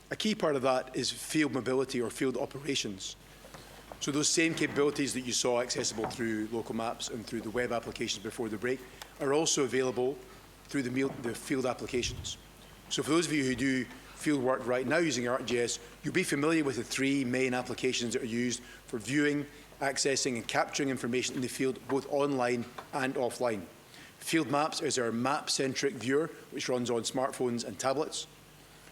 A key part of that is field mobility or field operations. So those same capabilities that you saw accessible through local maps and through the web applications before the break are also available through the field applications. So for those of you who do field work right now using ArcGIS, you'll be familiar with the three main applications that are used for viewing, accessing and capturing information in the field, both online and offline. Field Maps is our map-centric viewer, which runs on smartphones and tablets.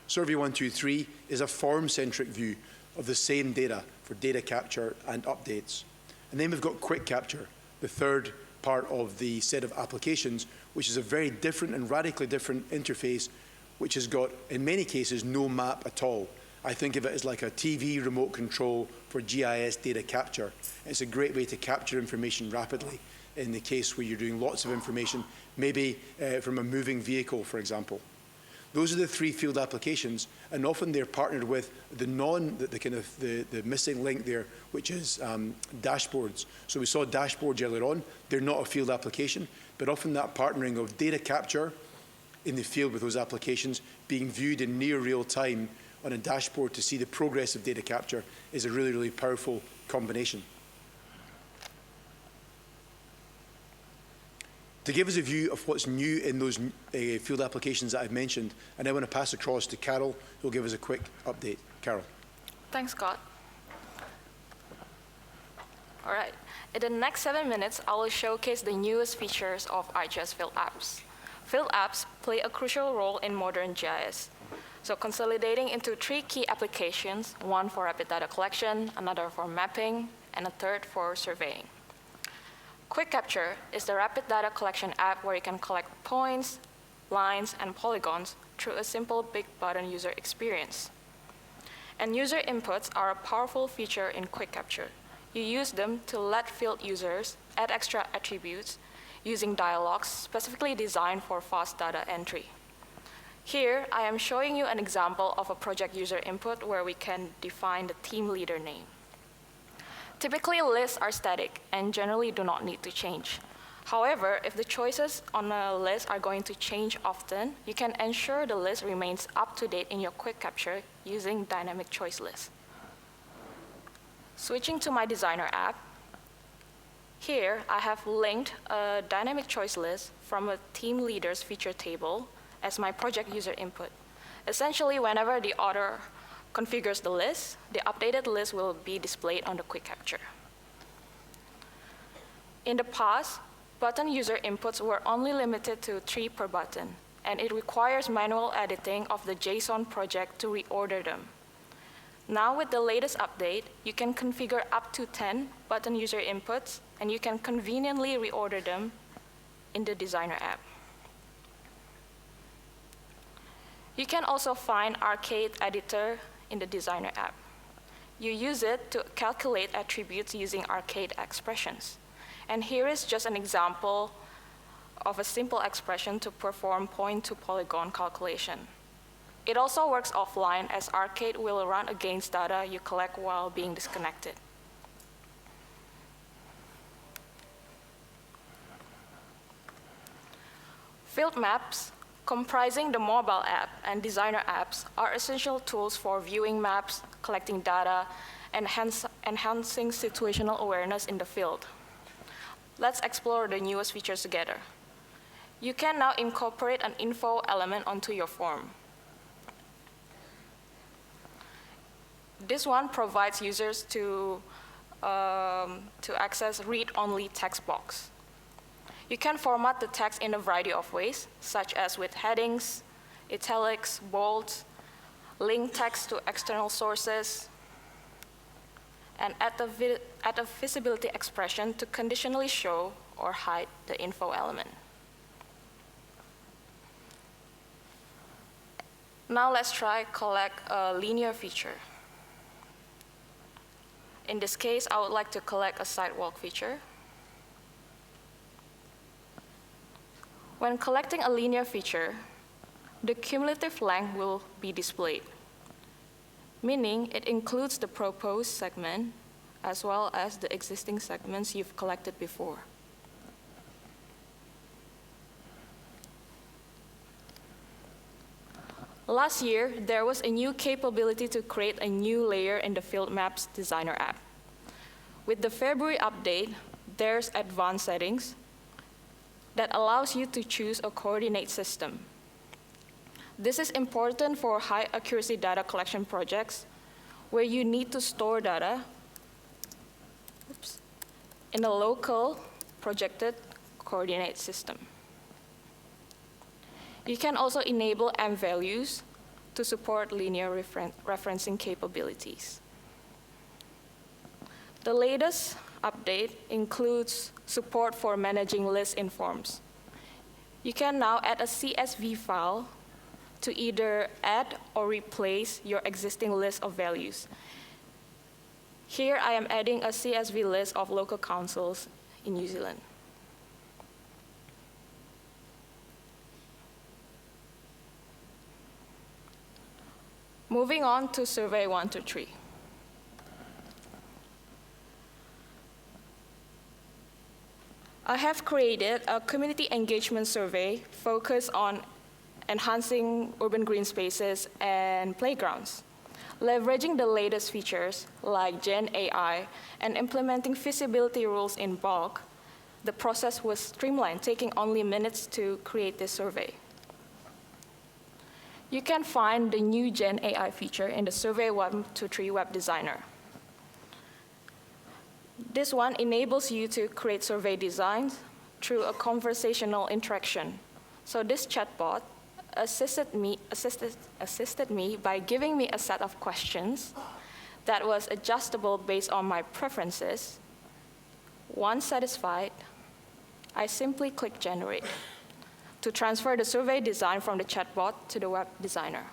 Survey 123 is a form-centric view of the same data for data capture and updates. And then we've got Quick Capture, the third part of the set of applications, which is a very different and radically different interface, which has got, in many cases, no map at all. I think of it as like a TV remote control for GIS data capture. It's a great way to capture information rapidly in the case where you're doing lots of information, maybe from a moving vehicle, for example. Those are the three field applications, and often they're partnered with the missing link there, which is dashboards. So we saw dashboards earlier on. They're not a field application, but often that partnering of data capture in the field with those applications being viewed in near real time on a dashboard to see the progress of data capture is a really, really powerful combination. To give us a view of what's new in those field applications that I've mentioned, I now want to pass across to Carol, who will give us a quick update. Carol. Thanks, Scott. All right. In the next 7 minutes, I will showcase the newest features of ArcGIS Field Apps. Field apps play a crucial role in modern GIS. So consolidating into three key applications, one for rapid data collection, another for mapping, and a third for surveying. Quick Capture is the rapid data collection app where you can collect points, lines, and polygons through a simple big button user experience. And user inputs are a powerful feature in Quick Capture. You use them to let field users add extra attributes using dialogues specifically designed for fast data entry. Here, I am showing you an example of a project user input where we can define the team leader name. Typically, lists are static and generally do not need to change. However, if the choices on a list are going to change often, you can ensure the list remains up to date in your Quick Capture using dynamic choice lists. Switching to my designer app, here I have linked a dynamic choice list from a team leader's feature table as my project user input. Essentially, whenever the author configures the list, the updated list will be displayed on the Quick Capture. In the past, button user inputs were only limited to 3 per button, and it requires manual editing of the JSON project to reorder them. Now with the latest update, you can configure up to 10 button user inputs, and you can conveniently reorder them in the designer app. You can also find Arcade Editor in the designer app. You use it to calculate attributes using arcade expressions. And here is just an example of a simple expression to perform point-to-polygon calculation. It also works offline, as Arcade will run against data you collect while being disconnected. Field maps, comprising the mobile app and designer apps, are essential tools for viewing maps, collecting data, and enhancing situational awareness in the field. Let's explore the newest features together. You can now incorporate an info element onto your form. This one provides users to access read-only text box. You can format the text in a variety of ways, such as with headings, italics, bolds, link text to external sources, and add a visibility expression to conditionally show or hide the info element. Now let's try collect a linear feature. In this case, I would like to collect a sidewalk feature. When collecting a linear feature, the cumulative length will be displayed, meaning it includes the proposed segment as well as the existing segments you've collected before. Last year, there was a new capability to create a new layer in the Field Maps Designer app. With the February update, there's advanced settings that allows you to choose a coordinate system. This is important for high accuracy data collection projects where you need to store data in a local projected coordinate system. You can also enable M values to support linear referencing capabilities. The latest update includes support for managing lists in forms. You can now add a CSV file to either add or replace your existing list of values. Here I am adding a CSV list of local councils in New Zealand. Moving on to Survey 123. I have created a community engagement survey focused on enhancing urban green spaces and playgrounds. Leveraging the latest features like Gen AI and implementing feasibility rules in bulk, the process was streamlined, taking only minutes to create this survey. You can find the new Gen AI feature in the Survey 123 web designer. This one enables you to create survey designs through a conversational interaction. So this chatbot assisted me by giving me a set of questions that was adjustable based on my preferences. Once satisfied, I simply click Generate to transfer the survey design from the chatbot to the web designer.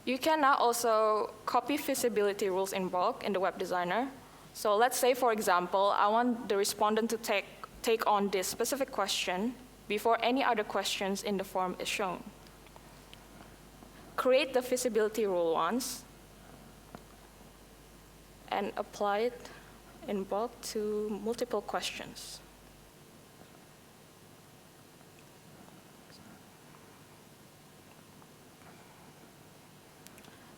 You can now also copy feasibility rules in bulk in the web designer. So let's say, for example, I want the respondent to take on this specific question before any other questions in the form is shown. Create the feasibility rule once and apply it in bulk to multiple questions.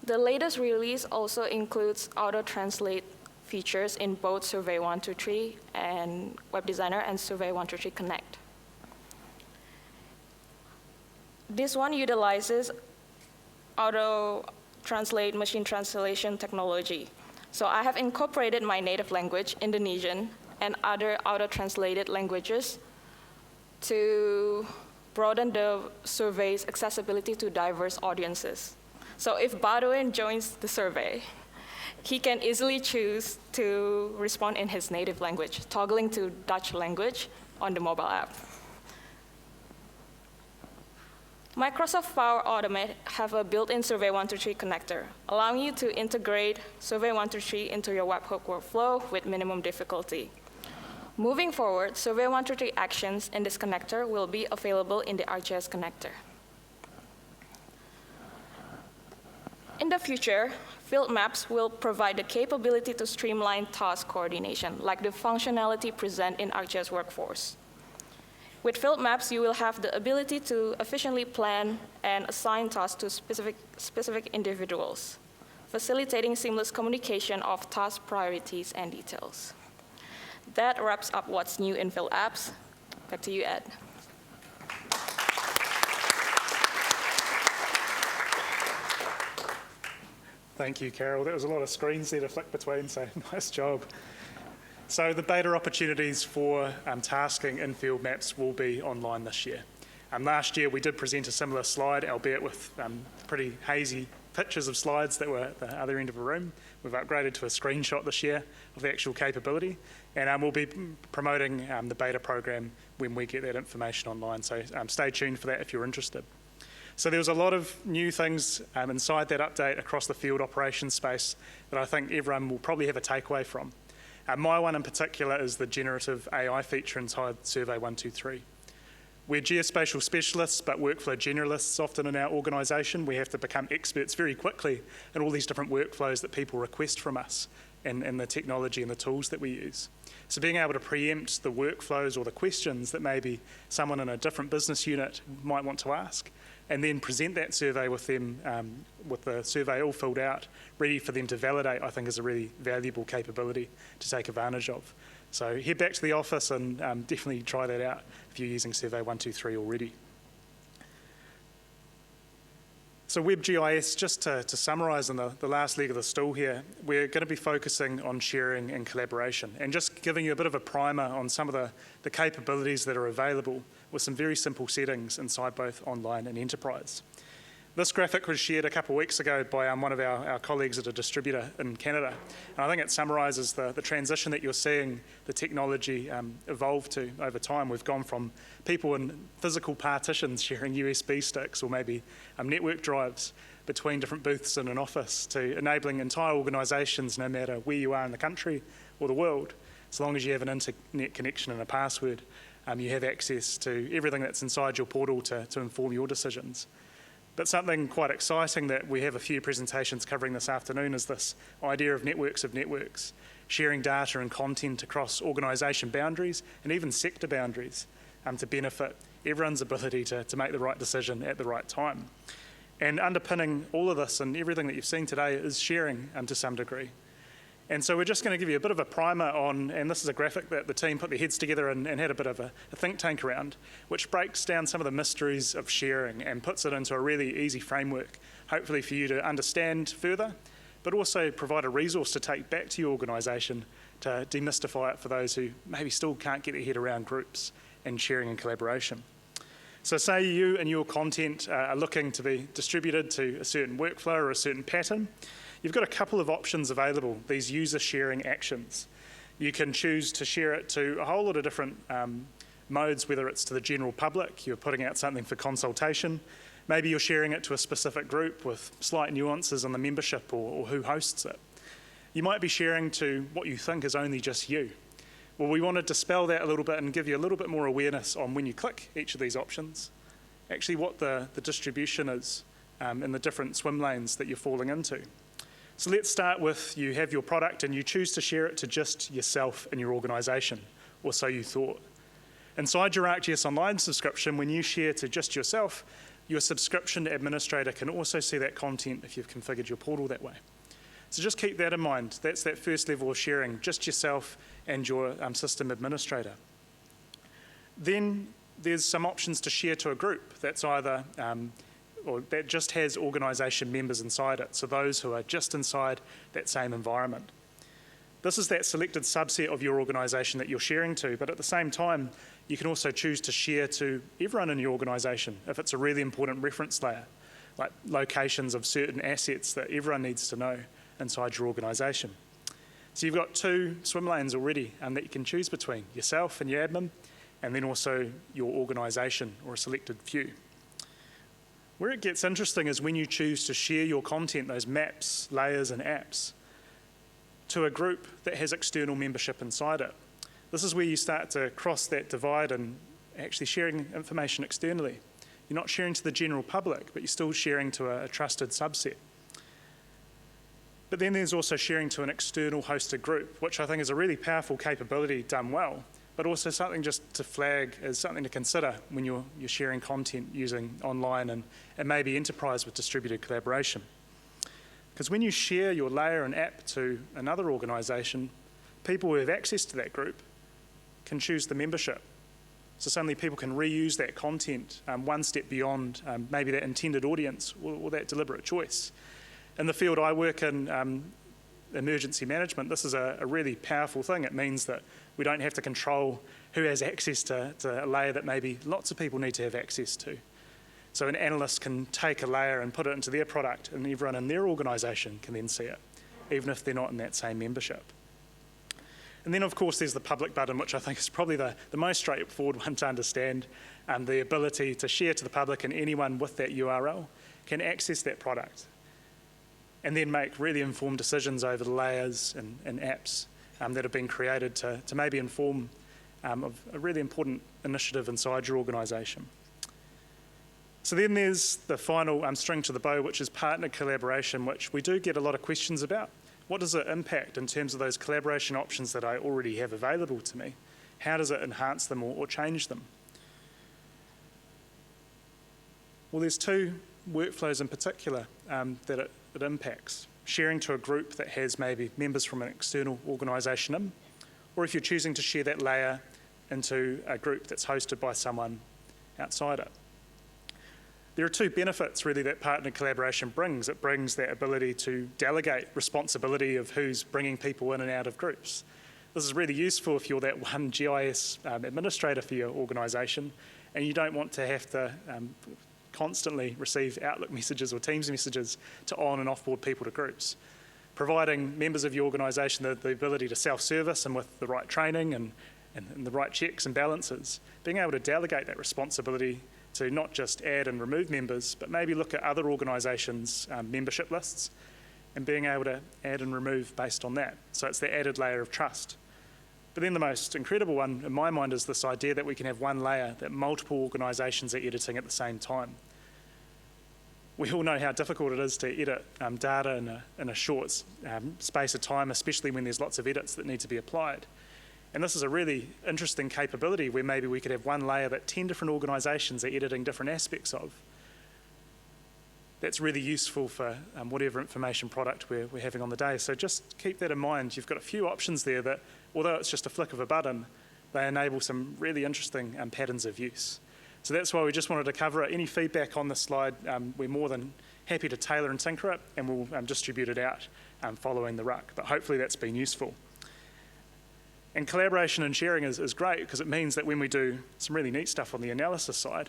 The latest release also includes auto-translate features in both Survey 123 and Web Designer and Survey 123 Connect. This one utilizes auto-translate machine translation technology. So I have incorporated my native language, Indonesian, and other auto-translated languages to broaden the survey's accessibility to diverse audiences. So if Badouin joins the survey, he can easily choose to respond in his native language, toggling to Dutch language on the mobile app. Microsoft Power Automate have a built-in Survey 123 connector, allowing you to integrate Survey 123 into your webhook workflow with minimum difficulty. Moving forward, Survey 123 actions in this connector will be available in the ArcGIS connector. In the future, field maps will provide the capability to streamline task coordination, like the functionality present in ArcGIS Workforce. With field maps, you will have the ability to efficiently plan and assign tasks to specific individuals, facilitating seamless communication of task priorities and details. That wraps up what's new in field apps. Back to you, Ed. Thank you, Carol. There was a lot of screens there to flick between, so nice job. So the beta opportunities for tasking in field maps will be online this year. Last year we did present a similar slide, albeit with pretty hazy pictures of slides that were at the other end of a room. We've upgraded to a screenshot this year of the actual capability, and we'll be promoting the beta program when we get that information online, so stay tuned for that if you're interested. So there was a lot of new things inside that update across the field operations space that I think everyone will probably have a takeaway from. My one in particular is the generative AI feature inside Survey 123. We're geospatial specialists but workflow generalists often in our organisation. We have to become experts very quickly in all these different workflows that people request from us and the technology and the tools that we use. So being able to preempt the workflows or the questions that maybe someone in a different business unit might want to ask, and then present that survey with them, with the survey all filled out, ready for them to validate, I think is a really valuable capability to take advantage of. So head back to the office and definitely try that out if you're using Survey 123 already. So WebGIS, just to summarise on the last leg of the stool here, we're going to be focusing on sharing and collaboration and just giving you a bit of a primer on some of the capabilities that are available with some very simple settings inside both online and enterprise. This graphic was shared a couple of weeks ago by one of our colleagues at a distributor in Canada. And I think it summarises the transition that you're seeing the technology evolve to over time. We've gone from people in physical partitions sharing USB sticks or maybe network drives between different booths in an office to enabling entire organisations, no matter where you are in the country or the world, as long as you have an internet connection and a password, you have access to everything that's inside your portal to inform your decisions. But something quite exciting that we have a few presentations covering this afternoon is this idea of networks, sharing data and content across organisation boundaries and even sector boundaries to benefit everyone's ability to make the right decision at the right time. And underpinning all of this and everything that you've seen today is sharing to some degree. And so we're just going to give you a bit of a primer on, and this is a graphic that the team put their heads together and had a bit of a think tank around, which breaks down some of the mysteries of sharing and puts it into a really easy framework, hopefully for you to understand further, but also provide a resource to take back to your organisation to demystify it for those who maybe still can't get their head around groups and sharing and collaboration. So say you and your content are looking to be distributed to a certain workflow or a certain pattern. You've got a couple of options available, these user sharing actions. You can choose to share it to a whole lot of different modes, whether it's to the general public, you're putting out something for consultation, maybe you're sharing it to a specific group with slight nuances on the membership or who hosts it. You might be sharing to what you think is only just you. Well, we want to dispel that a little bit and give you a little bit more awareness on when you click each of these options, actually what the distribution is in the different swim lanes that you're falling into. So let's start with you have your product and you choose to share it to just yourself and your organisation, or so you thought. Inside your ArcGIS Online subscription, when you share to just yourself, your subscription administrator can also see that content if you've configured your portal that way. So just keep that in mind. That's that first level of sharing, just yourself and your system administrator. Then there's some options to share to a group that's either or that just has organisation members inside it, so those who are just inside that same environment. This is that selected subset of your organisation that you're sharing to, but at the same time, you can also choose to share to everyone in your organisation if it's a really important reference layer, like locations of certain assets that everyone needs to know inside your organisation. So you've got two swim lanes already that you can choose between, yourself and your admin, and then also your organisation or a selected few. Where it gets interesting is when you choose to share your content, those maps, layers and apps, to a group that has external membership inside it. This is where you start to cross that divide and actually sharing information externally. You're not sharing to the general public, but you're still sharing to a trusted subset. But then there's also sharing to an external hosted group, which I think is a really powerful capability done well, but also something just to flag as something to consider when you're sharing content using online and maybe enterprise with distributed collaboration. Because when you share your layer and app to another organisation, people who have access to that group can choose the membership. So suddenly people can reuse that content one step beyond maybe that intended audience or that deliberate choice. In the field I work in, emergency management, this is a really powerful thing. It means that we don't have to control who has access to a layer that maybe lots of people need to have access to. So an analyst can take a layer and put it into their product, and everyone in their organisation can then see it, even if they're not in that same membership. And then, of course, there's the public button, which I think is probably the most straightforward one to understand, the ability to share to the public, and anyone with that URL can access that product and then make really informed decisions over the layers and apps that have been created to maybe inform of a really important initiative inside your organisation. So then there's the final string to the bow, which is partner collaboration, which we do get a lot of questions about. What does it impact in terms of those collaboration options that I already have available to me? How does it enhance them or change them? Well, there's two workflows in particular that it impacts. Sharing to a group that has maybe members from an external organisation in, or if you're choosing to share that layer into a group that's hosted by someone outside it. There are two benefits really that partner collaboration brings. It brings that ability to delegate responsibility of who's bringing people in and out of groups. This is really useful if you're that one GIS administrator for your organisation and you don't want to have to constantly receive Outlook messages or Teams messages to on and offboard people to groups. Providing members of your organisation the ability to self-service and with the right training and the right checks and balances, being able to delegate that responsibility to not just add and remove members, but maybe look at other organisations' membership lists and being able to add and remove based on that. So it's the added layer of trust. But then the most incredible one in my mind is this idea that we can have one layer that multiple organisations are editing at the same time. We all know how difficult it is to edit data in a short space of time, especially when there's lots of edits that need to be applied. And this is a really interesting capability where maybe we could have one layer that 10 different organisations are editing different aspects of. That's really useful for whatever information product we're having on the day. So just keep that in mind. You've got a few options there that, although it's just a flick of a button, they enable some really interesting patterns of use. So that's why we just wanted to cover it. Any feedback on this slide, we're more than happy to tailor and tinker it, and we'll distribute it out following the RUC. But hopefully that's been useful. And collaboration and sharing is great because it means that when we do some really neat stuff on the analysis side,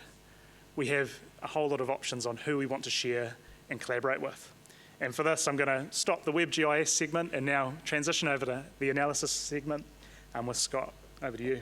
we have a whole lot of options on who we want to share and collaborate with. And for this, I'm going to stop the WebGIS segment and now transition over to the analysis segment with Scott. Over to you.